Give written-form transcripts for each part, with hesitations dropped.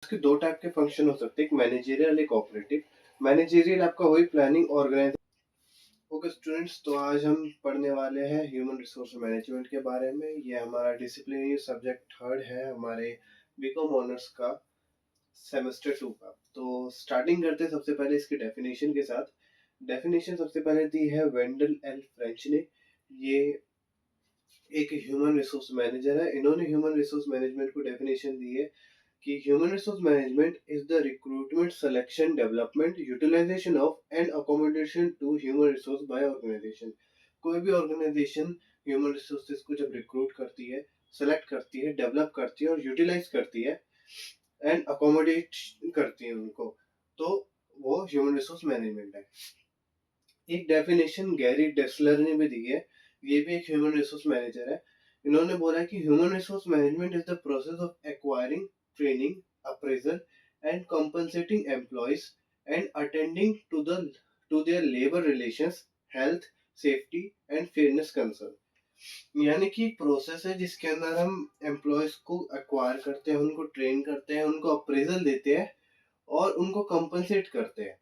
इसके 2 टाइप के फंक्शन हो सकते हैं, एक मैनेजरियल, एक ऑपरेटिव। मैनेजरियल आपका वही प्लानिंग ऑर्गेनाइज। ओके स्टूडेंट्स, तो आज हम पढ़ने वाले हैं ह्यूमन रिसोर्स मैनेजमेंट के बारे में। ये हमारा डिसिप्लिनरी सब्जेक्ट थर्ड है हमारे बीकॉम ऑनर्स का, सेमेस्टर 2 का। तो स्टार्टिंग करते हैं सबसे पहले इसकी डेफिनेशन के साथ। डेफिनेशन सबसे पहले दी है वेंडल एल फ्रेंच ने। ये एक ह्यूमन रिसोर्स मैनेजर है। इन्होंने ह्यूमन रिसोर्स मैनेजमेंट को डेफिनेशन दी है कि human resource management is the recruitment, selection, development, utilisation of and accommodation to human resource by organisation. कोई भी ऑर्गेनाइजेशन ह्यूमन रिसोर्सेज को जब रिक्रूट करती है, सेलेक्ट करती है, डेवलप करती है और यूटिलाइज करती है एंड अकोमोडेट करती है उनको, तो वो ह्यूमन रिसोर्स मैनेजमेंट है। एक डेफिनेशन गैरी डेस्लर ने भी दी है। ये भी एक ह्यूमन रिसोर्स मैनेजर है। इन्होंने बोला है कि human resource management is the process of acquiring, training, appraisal and compensating employees and attending to their labour relations, health, safety and fairness concern. यानी कि एक प्रोसेस है जिसके अंदर हम एम्प्लॉयज को एक्वायर करते हैं, उनको ट्रेन करते हैं, उनको अप्रेजल देते हैं और उनको कंपनसेट करते हैं,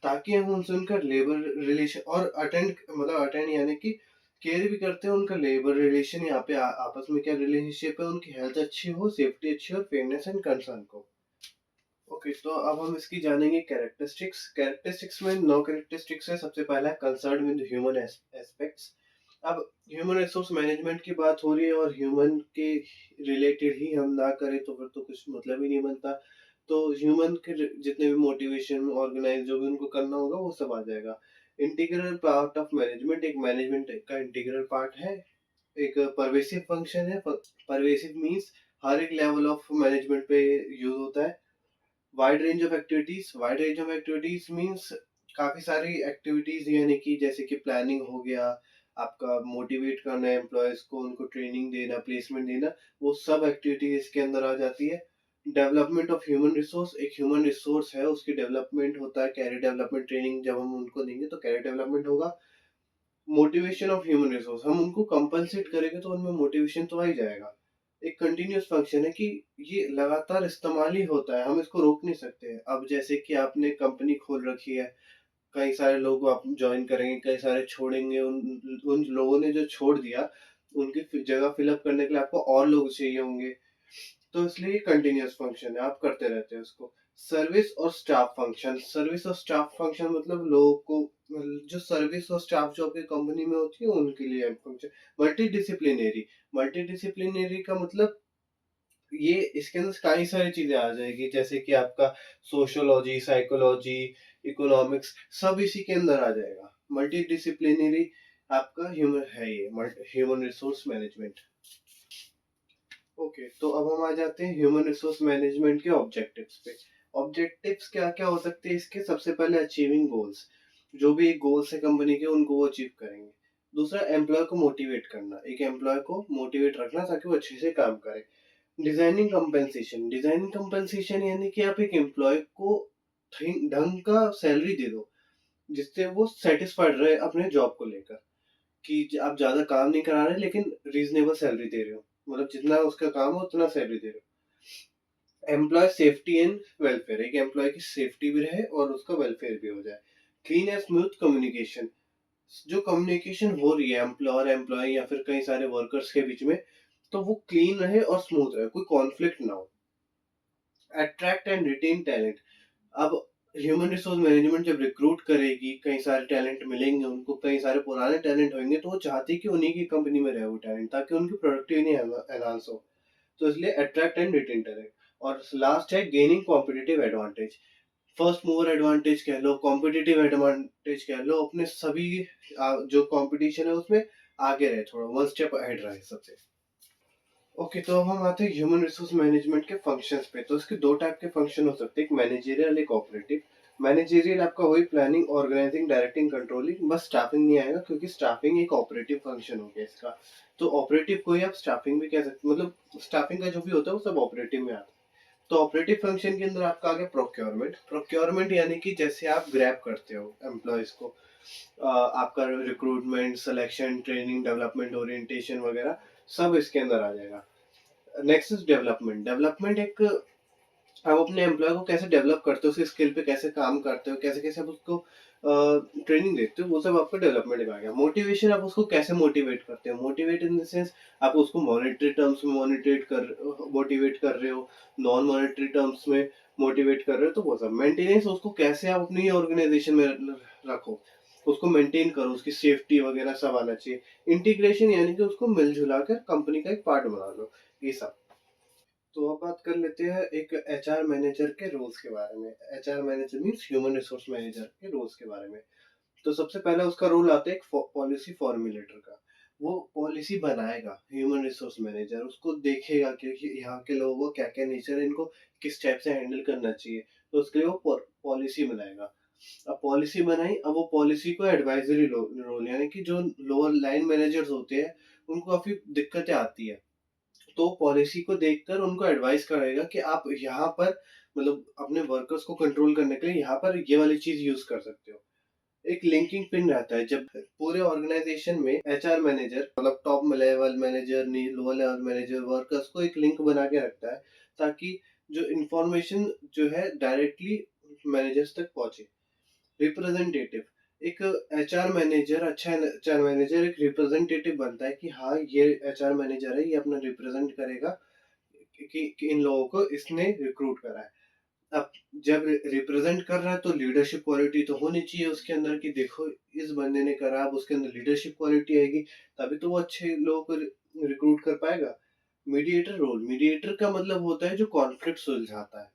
ताकि हम उनसे उनका लेबर रिलेशन और अटेंड यानी कि केयर भी करते हैं उनका लेबर रिलेशन, यहाँ पे आपस में क्या रिलेशनशिप है, उनकी हेल्थ अच्छी हो, सेफ्टी अच्छी हो, फेयरनेस एंड कंसर्न को। ओके, तो अब हम इसकी जानेंगे कैरेक्टरिस्टिक्स। कैरेक्टरिस्टिक्स में 9 कैरेक्टरिस्टिक्स है। सबसे पहला है कंसर्न विद ह्यूमन एस्पेक्ट्स। अब ह्यूमन रिसोर्स मैनेजमेंट की बात हो रही है और ह्यूमन के रिलेटेड ही हम ना करें तो फिर तो कुछ मतलब ही नहीं बनता। तो ह्यूमन के जितने भी मोटिवेशन, ऑर्गेनाइज जो भी उनको करना होगा वो सब आ जाएगा। इंटीग्रल पार्ट ऑफ मैनेजमेंट, एक मैनेजमेंट का इंटीग्रल पार्ट है। एक परवेसिव फंक्शन है। परवेसिव मीन्स हर एक लेवल ऑफ मैनेजमेंट पे यूज होता है। Wide range of activities means काफी सारी एक्टिविटीज, यानी कि जैसे कि प्लानिंग हो गया, आपका मोटिवेट करना है एम्प्लॉयज को, उनको ट्रेनिंग देना, प्लेसमेंट देना, वो सब एक्टिविटीज इसके अंदर आ जाती है। डेवलपमेंट ऑफ ह्यूमन रिसोर्स, एक ह्यूमन रिसोर्स है उसकी डेवलपमेंट होता है, कैरियर डेवलपमेंट, ट्रेनिंग जब हम उनको देंगे तो कैरियर डेवलपमेंट होगा। मोटिवेशन ऑफ ह्यूमन रिसोर्स, हम उनको कंपनसेट करेंगे तो उनमें मोटिवेशन तो आ ही जाएगा। एक कंटिन्यूअस फंक्शन है कि ये लगातार इस्तेमाल ही होता है, हम इसको रोक नहीं सकते। अब जैसे कि आपने कंपनी खोल रखी है, कई सारे लोग आप ज्वाइन करेंगे, कई सारे छोड़ेंगे, उन उन लोगों ने जो छोड़ दिया उनकी जगह फिलअप करने के लिए आपको और लोग चाहिए होंगे, तो इसलिए कंटिन्यूअस फंक्शन है, आप करते रहते हैं उसको। सर्विस और स्टाफ फंक्शन। सर्विस और स्टाफ फंक्शन मतलब लोगों को, जो सर्विस और स्टाफ जो आपकी कंपनी में होती है उनके लिए function. Multi disciplinary. Multi disciplinary का मतलब ये इसके अंदर कई सारी चीजें आ जाएगी, जैसे कि आपका सोशियोलॉजी, साइकोलॉजी, इकोनॉमिक्स, सब इसी के अंदर आ जाएगा। मल्टी डिसिप्लिनरी आपका ह्यूमन है, ये ह्यूमन रिसोर्स मैनेजमेंट। ओके, तो अब हम आ जाते हैं ह्यूमन रिसोर्स मैनेजमेंट के ऑब्जेक्टिव्स पे। ऑब्जेक्टिव्स क्या क्या हो सकते हैं इसके? सबसे पहले अचीविंग गोल्स, जो भी गोल्स है कंपनी के उनको वो अचीव करेंगे। दूसरा, एम्प्लॉय को मोटिवेट करना, एक एम्प्लॉय को मोटिवेट रखना ताकि वो अच्छे से काम करे। Designing compensation. डिजाइनिंग कंपेंसेशन यानी कि आप एक एम्प्लॉय को ढंग का सैलरी दे दो जिससे वो सेटिस्फाइड रहे अपने जॉब को लेकर, कि आप ज्यादा काम नहीं करा रहे लेकिन रीजनेबल सैलरी दे रहे हो, मतलब जितना उसका काम हो उतना सैलरी दे रहे हो। एम्प्लॉय सेफ्टी एंड वेलफेयर, एक एम्प्लॉय की सेफ्टी भी रहे और उसका वेलफेयर भी हो जाए। क्लीन एंड स्मूथ कम्युनिकेशन, जो कम्युनिकेशन हो रही है एम्प्लॉयर, एम्प्लॉय या फिर कई सारे वर्कर्स के बीच में, तो वो क्लीन रहे और स्मूथ रहे, कोई कॉन्फ्लिक्ट ना हो। Attract and retain talent. अब ह्यूमन रिसोर्स मैनेजमेंट जब रिक्रूट करेगी, कई सारे टैलेंट मिलेंगे उनको, कई सारे पुराने टैलेंट होंगे, तो वो चाहती है कि उन्हीं की कंपनी में रहे वो टैलेंट, ताकि उनकी प्रोडक्टिविटी एनहांस हो। तो इसलिए अट्रैक्ट एंड रिटेन टैलेंट। और लास्ट है gaining competitive advantage. First mover advantage कह लो, कॉम्पिटिटिव एडवांटेज कह लो, अपने सभी जो कंपटीशन है उसमें आगे रहे, थोड़ा वन स्टेप अहेड रहे सबसे। ओके, तो अब हम आते हैं ह्यूमन रिसोर्स मैनेजमेंट के फंक्शंस पे। तो इसके 2 टाइप के फंक्शन हो सकते हैं, एक मैनेजरियल, एक ऑपरेटिव। मैनेजरियल आपका वही प्लानिंग, ऑर्गेनाइजिंग, डायरेक्टिंग, कंट्रोलिंग, बस स्टाफिंग नहीं आएगा क्योंकि स्टाफिंग एक ऑपरेटिव फंक्शन हो गया इसका। तो ऑपरेटिव को ही आप स्टाफिंग भी कह सकते, मतलब स्टाफिंग का जो भी होता है वो सब ऑपरेटिव में आता है। तो ऑपरेटिव फंक्शन के अंदर आपका आ गया प्रोक्योरमेंट। प्रोक्योरमेंट यानी कि जैसे आप ग्रैब करते हो एम्प्लॉयज को, आपका recruitment, selection, training, development, orientation वगैरह सब इसके अंदर आ जाएगा। Next is development. डेवलपमेंट एक, आप अपने एम्प्लॉय को कैसे डेवलप करते हो, उसकी स्किल पे कैसे काम करते हो, कैसे-कैसे आप उसको ट्रेनिंग देते हो, वो सब आपका डेवलपमेंट में आ गया। मोटिवेशन, आप उसको कैसे मोटिवेट करते हो, मोटिवेट इन द सेंस आप उसको मॉनेटरी टर्म्स में मोटिवेट कर रहे हो, नॉन मॉनेटरी टर्म्स में मोटिवेट कर रहे हो, तो वो सब। मेंटेनेंस, उसको कैसे आप अपनी ऑर्गेनाइजेशन में रखो, उसको मेंटेन करो, उसकी सेफ्टी वगैरह सब आना चाहिए। इंटीग्रेशन यानी कि उसको मिल-जुला कर कंपनी का एक पार्ट बना लो, ये सब। तो अब बात कर लेते हैं एक एचआर मैनेजर के रोल्स के बारे में। HR manager means human resource manager के रोल्स के बारे में। तो सबसे पहला उसका रोल आता है एक पॉलिसी फॉर्मुलेटर का। वो पॉलिसी बनाएगा, ह्यूमन रिसोर्स मैनेजर उसको देखेगा कि यहाँ के लोगों को क्या क्या नेचर है, इनको किस टाइप से हैंडल करना चाहिए, तो उसके लिए वो पॉलिसी बनाएगा। अब पॉलिसी बनाई, अब वो पॉलिसी को एडवाइजरी रोल यानी कि जो लोअर लाइन मैनेजर्स होते हैं उनको काफी दिक्कतें आती है, तो पॉलिसी को देखकर उनको एडवाइस करेगा कि आप यहाँ पर, मतलब अपने वर्कर्स को कंट्रोल करने के लिए यहाँ पर ये वाली चीज यूज कर सकते हो। एक लिंकिंग पिन रहता है, जब पूरे ऑर्गेनाइजेशन में एचआर मैनेजर, मतलब top level manager, lower level manager, workers को एक लिंक बना के रखता है, ताकि जो इंफॉर्मेशन जो है डायरेक्टली मैनेजर्स तक पहुंचे। रिप्रेजेंटेटिव, एक एचआर मैनेजर, अच्छा एचआर मैनेजर एक रिप्रेजेंटेटिव बनता है कि हाँ ये एचआर मैनेजर है, ये अपना रिप्रेजेंट करेगा कि इन लोगों को इसने रिक्रूट करा है। अब जब रिप्रेजेंट कर रहा है तो लीडरशिप क्वालिटी तो होनी चाहिए उसके अंदर, कि देखो इस बंदे ने करा, अब उसके अंदर लीडरशिप क्वालिटी आएगी, तभी तो वो अच्छे लोगों को रिक्रूट कर पाएगा। मीडिएटर रोल, मीडिएटर का मतलब होता है जो कॉन्फ्लिक्ट सुलझाता है।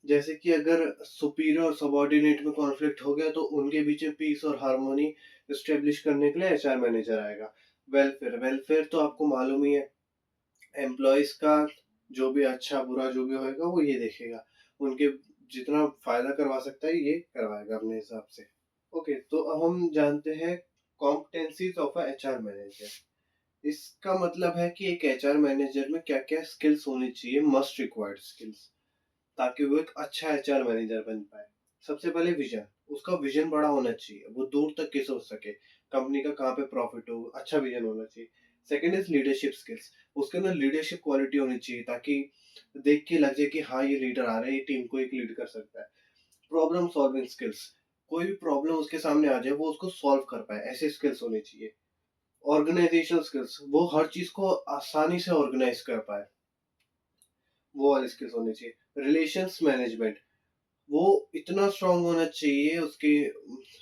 जैसे कि अगर सुपीरियर और सबॉर्डिनेट में कॉन्फ्लिक्ट हो गया, तो उनके बीच में पीस और हार्मोनी एस्टेब्लिश करने के लिए एचआर मैनेजर आएगा। वेलफेयर, वेलफेयर तो आपको मालूम ही है, एम्प्लॉयज का जो भी अच्छा बुरा जो भी होएगा वो ये देखेगा, उनके जितना फायदा करवा सकता है ये करवाएगा अपने हिसाब से। ओके, तो अब हम जानते हैं competencies of a HR manager. इसका मतलब है कि एक एचआर मैनेजर में क्या क्या स्किल्स होनी चाहिए, मस्ट रिक्वायर्ड स्किल्स, ताकि वो एक अच्छा एचआर मैनेजर बन पाए। सबसे पहले विजन, उसका विजन बड़ा होना चाहिए, वो दूर तक के सोच सके, कंपनी का कहाँ पे प्रॉफिट हो, अच्छा विजन होना चाहिए। सेकंड इज लीडरशिप स्किल्स, उसके अंदर लीडरशिप क्वालिटी होनी चाहिए, ताकि देख के लग जाए कि हाँ ये लीडर आ रहा है, ये टीम को एक लीड कर सकता है। प्रॉब्लम सॉल्विंग स्किल्स, कोई भी प्रॉब्लम उसके सामने आ जाए वो उसको सॉल्व कर पाए, ऐसे स्किल्स होने चाहिए। ऑर्गेनाइजेशन स्किल्स, वो हर चीज को आसानी से ऑर्गेनाइज कर पाए, वो वाली स्किल्स होनी चाहिए। रिलेशंस मैनेजमेंट, वो इतना स्ट्रांग होना चाहिए उसके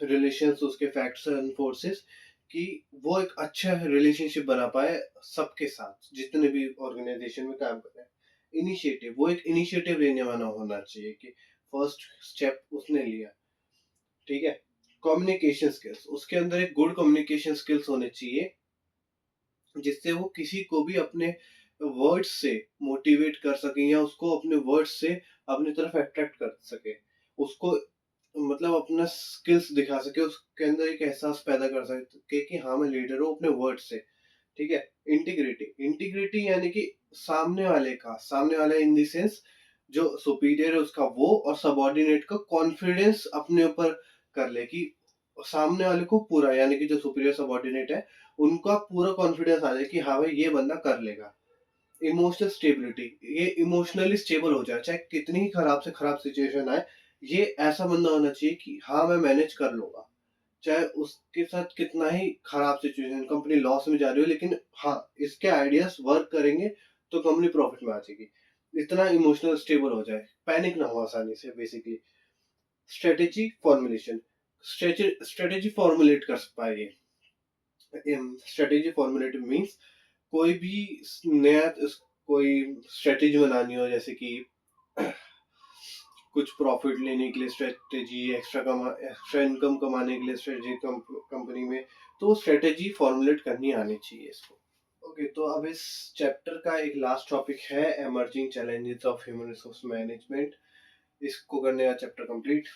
रिलेशंस, उसके फैक्ट्स एंड फोर्सेस, कि वो एक अच्छा रिलेशनशिप बना पाए सबके साथ, जितने भी ऑर्गेनाइजेशन में काम कर रहे हैं। इनिशिएटिव, वो एक इनिशिएटिव लेने वाला होना चाहिए कि फर्स्ट स्टेप उसने लिया, ठीक है। कम्युनिकेशन स्किल्स, उसके अंदर एक गुड कम्युनिकेशन स्किल्स होने चाहिए, जिससे वो किसी को भी अपने वर्ड्स से मोटिवेट कर सके, या उसको अपने वर्ड्स से अपनी तरफ अट्रैक्ट कर सके, उसको मतलब अपना स्किल्स दिखा सके, उसके अंदर एक एहसास पैदा कर सके कि हाँ मैं लीडर हूँ अपने वर्ड से, ठीक है। इंटीग्रिटी, इंटीग्रिटी यानी कि सामने वाला इन द सेंस जो सुपीरियर है उसका वो, और सबॉर्डिनेट का कॉन्फिडेंस अपने ऊपर कर ले, कि सामने वाले को पूरा, यानी कि जो सुपीरियर सबॉर्डिनेट है उनका पूरा कॉन्फिडेंस आ जाए कि हाँ भाई ये बंदा कर लेगा। इमोशनल स्टेबिलिटी, ये इमोशनली स्टेबल हो जाए, चाहे कितनी ही खराब से खराब सिचुएशन आए, ये ऐसा बंदा होना चाहिए कि हाँ मैं मैनेज कर लूंगा, चाहे उसके साथ कितना ही खराब सिचुएशन, कंपनी लॉस में जा रही हो, लेकिन हाँ इसके आइडियाज वर्क करेंगे तो कंपनी प्रॉफिट में आ जाएगी। इतना इमोशनल स्टेबल हो जाए, पैनिक ना हो आसानी से, basically. Strategy formulation, strategy formulate कर पाए। स्ट्रेटेजी फॉर्मुलेट मीन्स कोई भी नया कोई स्ट्रेटेजी बनानी हो, जैसे कि कुछ प्रॉफिट लेने के लिए स्ट्रेटेजी, एक्स्ट्रा इनकम कमाने के लिए स्ट्रेटेजी कंपनी में, तो वो स्ट्रेटेजी फॉर्मुलेट करनी आनी चाहिए इसको। ओके, तो अब इस चैप्टर का एक लास्ट टॉपिक है emerging challenges of human resource management. इसको करने का chapter complete.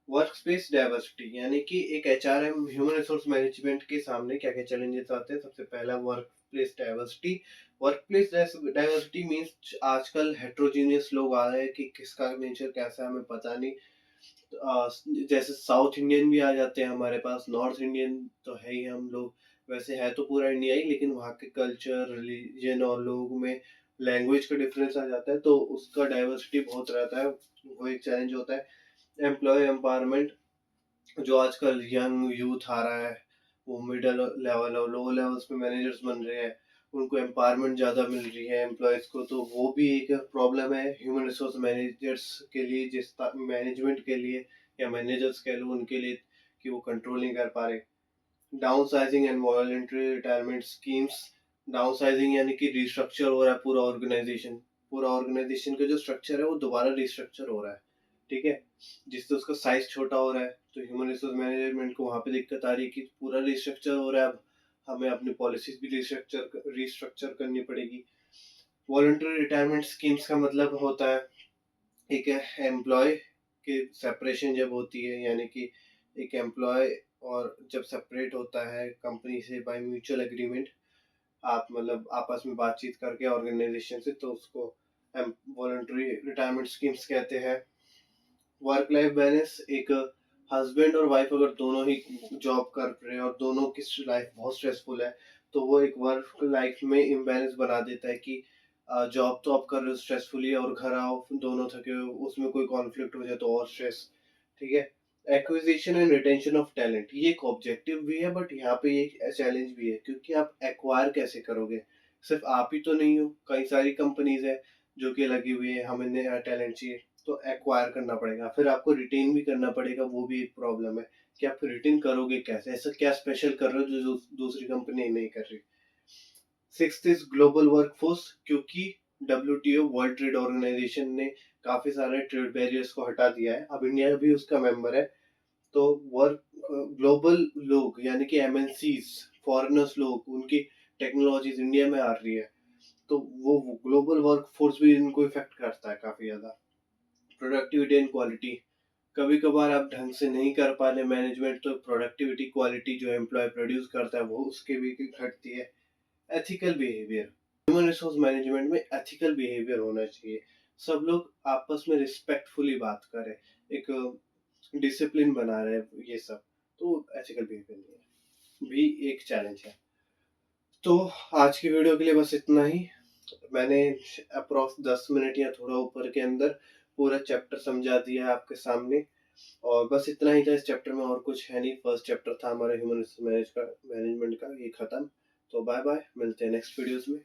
Work space diversity, यानी कि एक एचआरएम ह्यूमन रिसोर्स मैनेजमेंट के सामने क्या क्या चैलेंजेस आते हैं। सबसे पहला work place diversity. Work place diversity means आजकल हेट्रोजीनियस लोग आ रहे हैं, कि किसका नेचर कैसा है हमें पता नहीं। जैसे साउथ इंडियन भी आ जाते हैं हमारे पास, नॉर्थ इंडियन तो है ही हम लोग, वैसे है तो पूरा इंडिया ही, लेकिन वहाँ के कल्चर, रिलीजन और लोगों में लैंग्वेज का डिफरेंस आ जाता है, तो उसका डाइवर्सिटी बहुत रहता है, वो एक चैलेंज होता है। एम्प्लॉय एम्पावरमेंट, जो आजकल यंग यूथ आ रहा है, वो मिडल लेवल और लो लेवल्स पे मैनेजर्स बन रहे हैं, उनको एम्पावरमेंट ज़्यादा मिल रही है एम्प्लॉयज़ को, तो वो भी एक प्रॉब्लम है ह्यूमन रिसोर्स मैनेजर्स के लिए, जिस मैनेजमेंट के लिए या मैनेजर्स कह लो उनके लिए, कि वो कंट्रोल नहीं कर पा रहे। Downsizing and voluntary retirement schemes, downsizing यानी कि रिस्ट्रक्चर हो रहा है पूरा ऑर्गेनाइजेशन का जो स्ट्रक्चर है वो दोबारा रिस्ट्रक्चर हो रहा है, ठीक है, जिससे उसका साइज छोटा हो रहा है, तो ह्यूमन रिसोर्स मैनेजमेंट को वहाँ पे दिक्कत आ रही है कि पूरा रिस्ट्रक्चर हो रहा है, अब हमें अपनी पॉलिसीज भी रिस्ट्रक्चर करनी पड़ेगी। वॉलंटरी रिटायरमेंट स्कीम्स का मतलब होता है एक एम्प्लॉय की सेपरेशन जब होती है, यानी कि एक एम्प्लॉय और जब सेपरेट होता है कंपनी से बाय म्यूचुअल एग्रीमेंट, आप मतलब आपस में बातचीत करके ऑर्गेनाइजेशन से, तो उसको वॉलंटरी रिटायरमेंट स्कीम्स कहते हैं। वर्क लाइफ बैलेंस, एक हस्बैंड और वाइफ अगर दोनों ही जॉब कर रहे हैं और दोनों की लाइफ बहुत स्ट्रेसफुल है, तो वो एक वर्क लाइफ में इम्बैलेंस बना देता है कि जॉब तो आप कर रहे हो स्ट्रेसफुली और घर आओ दोनों थके हो, उसमें कोई कॉन्फ्लिक्ट हो जाए तो और स्ट्रेस, ठीक है। Acquisition and retention of talent, ये एक ऑब्जेक्टिव भी है बट यहाँ पे एक चैलेंज भी है, क्योंकि आप एक्वायर कैसे करोगे, सिर्फ आप ही तो नहीं हो, कई सारी कंपनीज है जो कि लगी हुई है हमें नया टैलेंट चाहिए, तो एक्वायर करना पड़ेगा, फिर आपको रिटेन भी करना पड़ेगा, वो भी एक प्रॉब्लम है कि आप रिटेन करोगे कैसे, ऐसा क्या स्पेशल कर रहे हो जो दूसरी कंपनी नहीं कर रही। सिक्स्थ इज ग्लोबल वर्कफोर्स, क्योंकि WTO वर्ल्ड ट्रेड ऑर्गेनाइजेशन ने काफी सारे ट्रेड बैरियर्स को हटा दिया है, अब इंडिया भी उसका मेंबर है, तो वर्क ग्लोबल लोग यानी कि MNCs, फॉरेनर्स लोग, उनकी टेक्नोलॉजीज इंडिया में आ रही है, तो वो ग्लोबल वर्कफोर्स भी इनको इफेक्ट करता है काफी ज्यादा। प्रोडक्टिविटी एंड क्वालिटी, कभी कभार आप ढंग से नहीं कर पा रहे मैनेजमेंट, तो प्रोडक्टिविटी क्वालिटी जो एम्प्लॉय प्रोड्यूस करता है वो उसके भी घटती है। Ethical behaviour, human resource management में एथिकल बिहेवियर होना चाहिए, सब लोग आपस में रिस्पेक्टफुली बात करें, एक डिसिप्लिन बना रहे, ये सब, तो एथिकल बिहेवियर नहीं है, भी एक चैलेंज है। तो आज की वीडियो के लिए बस इतना ही। मैंने अप्रॉक्स 10 मिनट या थोड़ा ऊपर के अंदर पूरा चैप्टर समझा दिया है आपके सामने, और बस इतना ही था इस चैप्टर में, और कुछ है नहीं, फर्स्ट चैप्टर था हमारे ह्यूमन रिसोर्स मैनेजमेंट का, ये खत्म। तो बाय बाय, मिलते हैं नेक्स्ट वीडियोस में।